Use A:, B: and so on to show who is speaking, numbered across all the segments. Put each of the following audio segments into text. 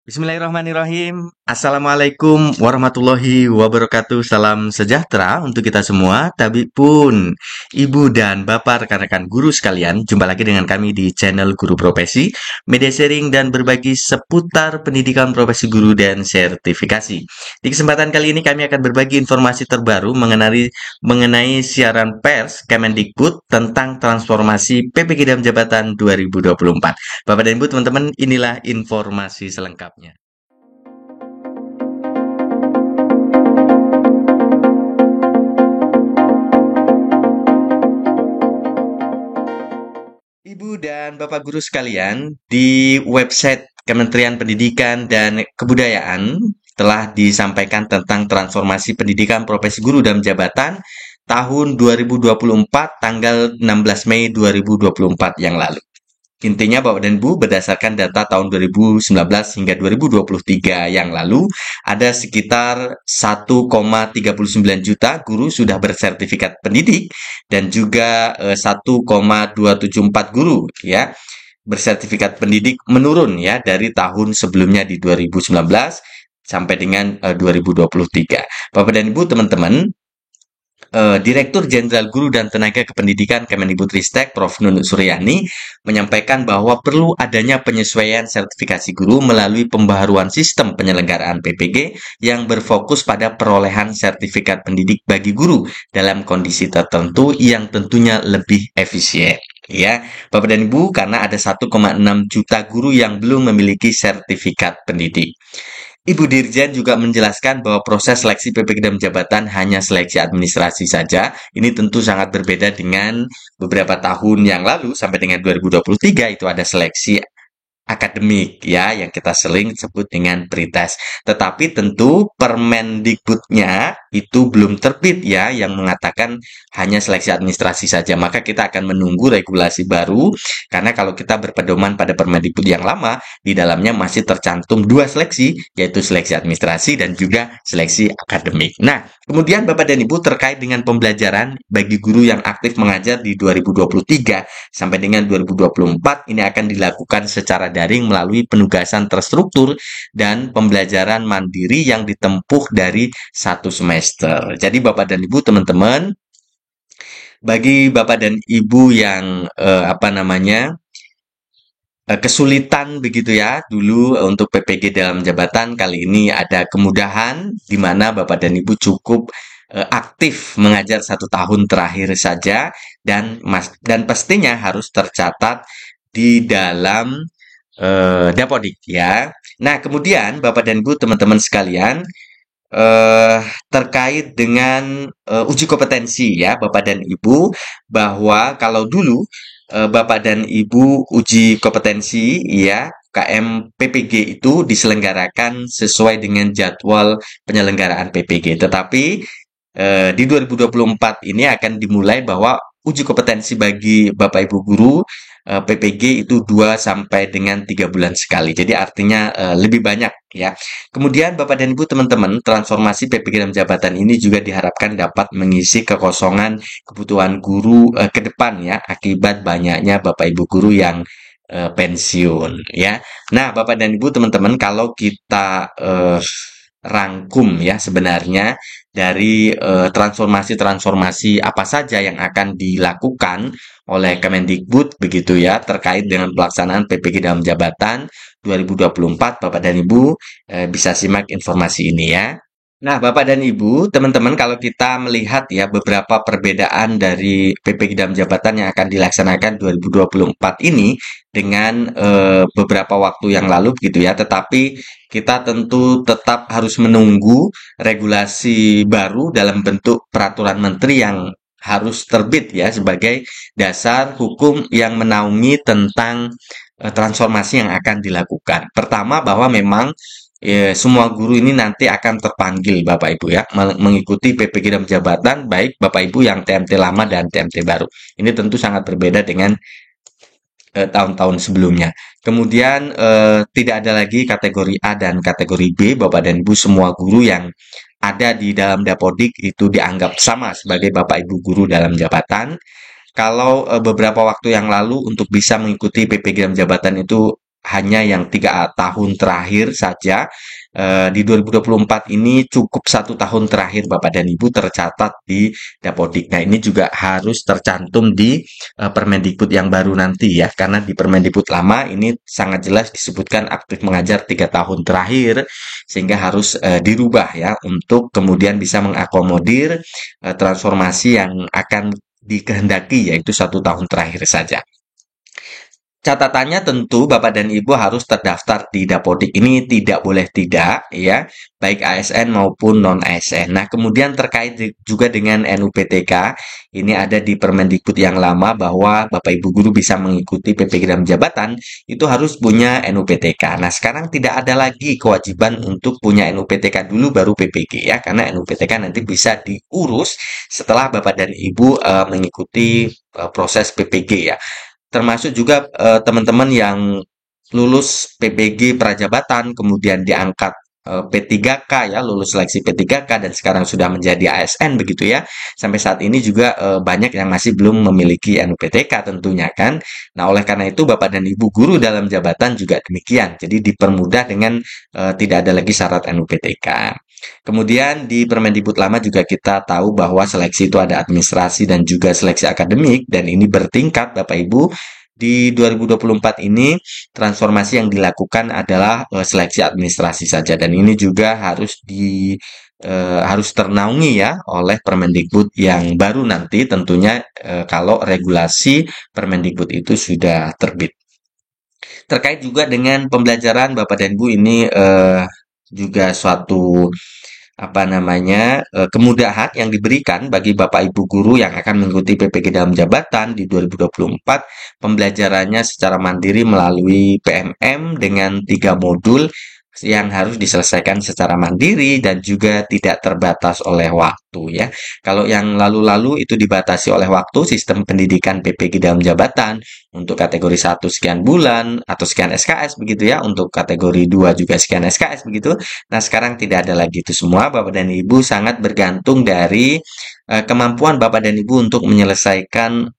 A: Bismillahirrahmanirrahim. Assalamualaikum warahmatullahi wabarakatuh. Salam sejahtera untuk kita semua. Tapi pun, ibu dan bapak rekan-rekan guru sekalian, jumpa lagi dengan kami di channel Guru Profesi, media sharing dan berbagi seputar pendidikan profesi guru dan sertifikasi. Di kesempatan kali ini kami akan berbagi informasi terbaru mengenai siaran pers Kemendikbud tentang transformasi PPG dalam jabatan 2024. Bapak dan Ibu, teman-teman, inilah informasi selengkapnya. Ibu dan Bapak guru sekalian, di website Kementerian Pendidikan dan Kebudayaan telah disampaikan tentang transformasi pendidikan profesi guru dan jabatan tahun 2024 tanggal 16 Mei 2024 yang lalu. Intinya Bapak dan Ibu, berdasarkan data tahun 2019 hingga 2023 yang lalu, ada sekitar 1,39 juta guru sudah bersertifikat pendidik dan juga 1,274 guru ya bersertifikat pendidik menurun ya dari tahun sebelumnya di 2019 sampai dengan 2023. Bapak dan Ibu, teman-teman, Direktur Jenderal Guru dan Tenaga Kependidikan Kemendikbudristek Prof. Nunuk Suryani menyampaikan bahwa perlu adanya penyesuaian sertifikasi guru melalui pembaharuan sistem penyelenggaraan PPG yang berfokus pada perolehan sertifikat pendidik bagi guru dalam kondisi tertentu yang tentunya lebih efisien. Ya, Bapak dan Ibu, karena ada 1,6 juta guru yang belum memiliki sertifikat pendidik. Ibu Dirjen juga menjelaskan bahwa proses seleksi PPG dalam jabatan hanya seleksi administrasi saja. Ini tentu sangat berbeda dengan beberapa tahun yang lalu sampai dengan 2023 itu ada seleksi akademik ya yang kita sering sebut dengan pretest. Tetapi tentu Permendikbudnya itu belum terbit ya yang mengatakan hanya seleksi administrasi saja. Maka kita akan menunggu regulasi baru karena kalau kita berpedoman pada Permendikbud yang lama di dalamnya masih tercantum dua seleksi yaitu seleksi administrasi dan juga seleksi akademik. Nah, kemudian Bapak dan Ibu terkait dengan pembelajaran bagi guru yang aktif mengajar di 2023 sampai dengan 2024 ini akan dilakukan secara daring melalui penugasan terstruktur dan pembelajaran mandiri yang ditempuh dari satu semester. Jadi Bapak dan Ibu, teman-teman, bagi Bapak dan Ibu yang kesulitan begitu ya dulu untuk PPG dalam jabatan, kali ini ada kemudahan di mana Bapak dan Ibu cukup aktif mengajar 1 tahun terakhir saja dan pastinya harus tercatat di dalam Dapodik ya. Nah, kemudian Bapak dan Ibu, teman-teman sekalian, eh, terkait dengan uji kompetensi ya, Bapak dan Ibu, bahwa kalau dulu Bapak dan Ibu uji kompetensi ya KM PPG itu diselenggarakan sesuai dengan jadwal penyelenggaraan PPG. Tetapi di 2024 ini akan dimulai bahwa uji kompetensi bagi Bapak Ibu guru PPG itu 2 sampai dengan 3 bulan sekali. Jadi artinya lebih banyak ya. Kemudian Bapak dan Ibu, teman-teman, transformasi PPG dalam jabatan ini juga diharapkan dapat mengisi kekosongan kebutuhan guru ke depan ya akibat banyaknya Bapak Ibu guru yang pensiun ya. Nah, Bapak dan Ibu, teman-teman, kalau kita rangkum ya sebenarnya dari transformasi-transformasi apa saja yang akan dilakukan oleh Kemendikbud begitu ya terkait dengan pelaksanaan PPG dalam jabatan 2024. Bapak dan Ibu bisa simak informasi ini ya. Nah, Bapak dan Ibu, teman-teman, kalau kita melihat ya beberapa perbedaan dari PPG dalam jabatan yang akan dilaksanakan 2024 ini dengan beberapa waktu yang lalu begitu ya, tetapi kita tentu tetap harus menunggu regulasi baru dalam bentuk peraturan menteri yang harus terbit ya sebagai dasar hukum yang menaungi tentang transformasi yang akan dilakukan. Pertama, bahwa memang semua guru ini nanti akan terpanggil Bapak Ibu ya mengikuti PPG dalam jabatan baik Bapak Ibu yang TMT lama dan TMT baru. Ini tentu sangat berbeda dengan tahun-tahun sebelumnya. Kemudian tidak ada lagi kategori A dan kategori B. Bapak dan Ibu semua guru yang ada di dalam Dapodik itu dianggap sama sebagai Bapak Ibu guru dalam jabatan. Kalau beberapa waktu yang lalu untuk bisa mengikuti PPG dalam jabatan itu hanya yang 3 tahun terakhir saja. Di 2024 ini cukup 1 tahun terakhir Bapak dan Ibu tercatat di Dapodik. Nah, ini juga harus tercantum di Permendikbud yang baru nanti ya, karena di Permendikbud lama ini sangat jelas disebutkan aktif mengajar 3 tahun terakhir, sehingga harus dirubah ya untuk kemudian bisa mengakomodir transformasi yang akan dikehendaki, yaitu 1 tahun terakhir saja. Catatannya tentu Bapak dan Ibu harus terdaftar di Dapodik ini tidak boleh tidak ya, baik ASN maupun non ASN. Nah, kemudian terkait juga dengan NUPTK, ini ada di Permendikbud yang lama bahwa Bapak Ibu guru bisa mengikuti PPG dalam jabatan itu harus punya NUPTK. Nah, sekarang tidak ada lagi kewajiban untuk punya NUPTK dulu baru PPG ya, karena NUPTK nanti bisa diurus setelah Bapak dan Ibu mengikuti proses PPG ya. Termasuk juga teman-teman yang lulus PPG Prajabatan kemudian diangkat P3K ya, lulus seleksi P3K dan sekarang sudah menjadi ASN begitu ya. Sampai saat ini juga banyak yang masih belum memiliki NUPTK tentunya kan. Nah, oleh karena itu Bapak dan Ibu guru dalam jabatan juga demikian. Jadi dipermudah dengan tidak ada lagi syarat NUPTK. Kemudian di Permendikbud lama juga kita tahu bahwa seleksi itu ada administrasi dan juga seleksi akademik dan ini bertingkat Bapak Ibu. Di 2024 ini transformasi yang dilakukan adalah seleksi administrasi saja dan ini juga harus ternaungi ya oleh Permendikbud yang baru nanti tentunya kalau regulasi Permendikbud itu sudah terbit. Terkait juga dengan pembelajaran Bapak dan Ibu ini juga suatu apa namanya kemudahan yang diberikan bagi Bapak Ibu guru yang akan mengikuti PPG dalam jabatan di 2024 pembelajarannya secara mandiri melalui PMM dengan 3 modul yang harus diselesaikan secara mandiri dan juga tidak terbatas oleh waktu ya. Kalau yang lalu-lalu itu dibatasi oleh waktu sistem pendidikan PPG dalam jabatan untuk kategori 1 sekian bulan atau sekian SKS begitu ya, untuk kategori 2 juga sekian SKS begitu. Nah, sekarang tidak ada lagi itu semua. Bapak dan Ibu sangat bergantung dari kemampuan Bapak dan Ibu untuk menyelesaikan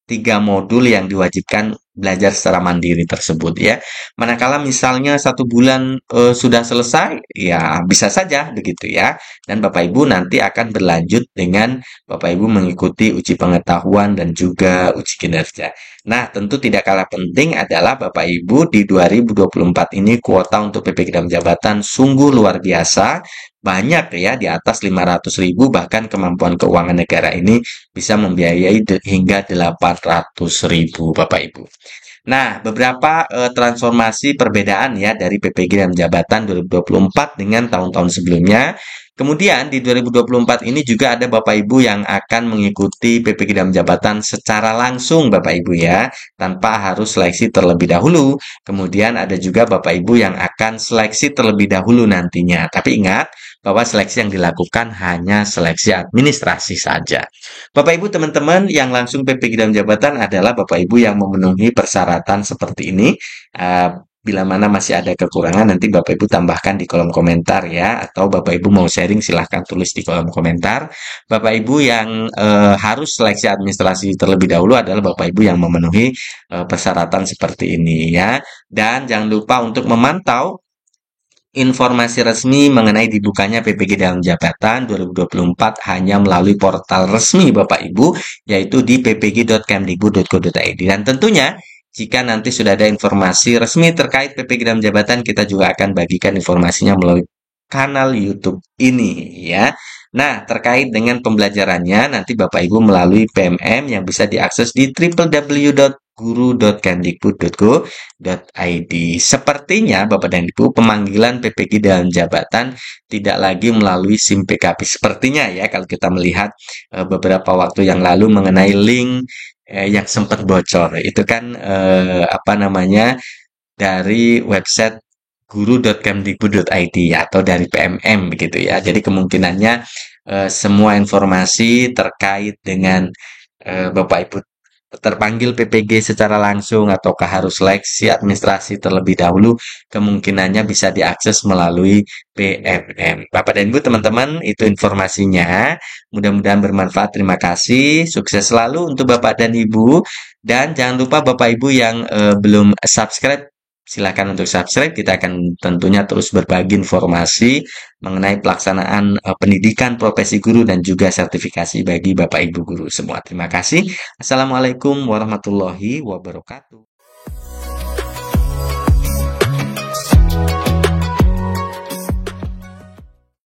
A: 3 modul yang diwajibkan belajar secara mandiri tersebut ya. Manakala misalnya 1 bulan sudah selesai, ya bisa saja begitu ya. Dan Bapak Ibu nanti akan berlanjut dengan Bapak Ibu mengikuti uji pengetahuan dan juga uji kinerja. Nah, tentu tidak kalah penting adalah Bapak Ibu di 2024 ini kuota untuk PPG dalam jabatan sungguh luar biasa. Banyak ya, di atas 500.000 bahkan kemampuan keuangan negara ini bisa membiayai hingga 800.000 Bapak Ibu. Nah, beberapa transformasi perbedaan ya dari PPG dan jabatan 2024 dengan tahun-tahun sebelumnya. Kemudian di 2024 ini juga ada Bapak Ibu yang akan mengikuti PPG dan jabatan secara langsung Bapak Ibu ya, tanpa harus seleksi terlebih dahulu. Kemudian ada juga Bapak Ibu yang akan seleksi terlebih dahulu nantinya. Tapi ingat bahwa seleksi yang dilakukan hanya seleksi administrasi saja. Bapak Ibu teman-teman yang langsung PPG dalam jabatan adalah Bapak Ibu yang memenuhi persyaratan seperti ini. Bila mana masih ada kekurangan nanti Bapak Ibu tambahkan di kolom komentar ya, atau Bapak Ibu mau sharing silahkan tulis di kolom komentar. Bapak Ibu yang harus seleksi administrasi terlebih dahulu adalah Bapak Ibu yang memenuhi persyaratan seperti ini ya. Dan jangan lupa untuk memantau informasi resmi mengenai dibukanya PPG dalam jabatan 2024 hanya melalui portal resmi Bapak Ibu, yaitu di ppg.kemdikbud.go.id. Dan tentunya, jika nanti sudah ada informasi resmi terkait PPG dalam jabatan, kita juga akan bagikan informasinya melalui kanal YouTube ini ya. Nah, terkait dengan pembelajarannya, nanti Bapak Ibu melalui PMM yang bisa diakses di www.guru.kemdikbud.go.id. Sepertinya Bapak dan Ibu pemanggilan PPG dalam jabatan tidak lagi melalui SIM PKP. Sepertinya ya kalau kita melihat beberapa waktu yang lalu mengenai link yang sempat bocor. Itu kan apa namanya dari website guru.kemdikbud.id atau dari PMM begitu ya. Jadi kemungkinannya semua informasi terkait dengan Bapak Ibu terpanggil PPG secara langsung ataukah harus seleksi administrasi terlebih dahulu, kemungkinannya bisa diakses melalui PMM. Bapak dan Ibu teman-teman, itu informasinya. Mudah-mudahan bermanfaat. Terima kasih. Sukses selalu untuk Bapak dan Ibu. Dan jangan lupa Bapak Ibu yang belum subscribe Silakan untuk subscribe, kita akan tentunya terus berbagi informasi mengenai pelaksanaan pendidikan profesi guru dan juga sertifikasi bagi Bapak Ibu guru semua. Terima kasih. Assalamualaikum warahmatullahi wabarakatuh.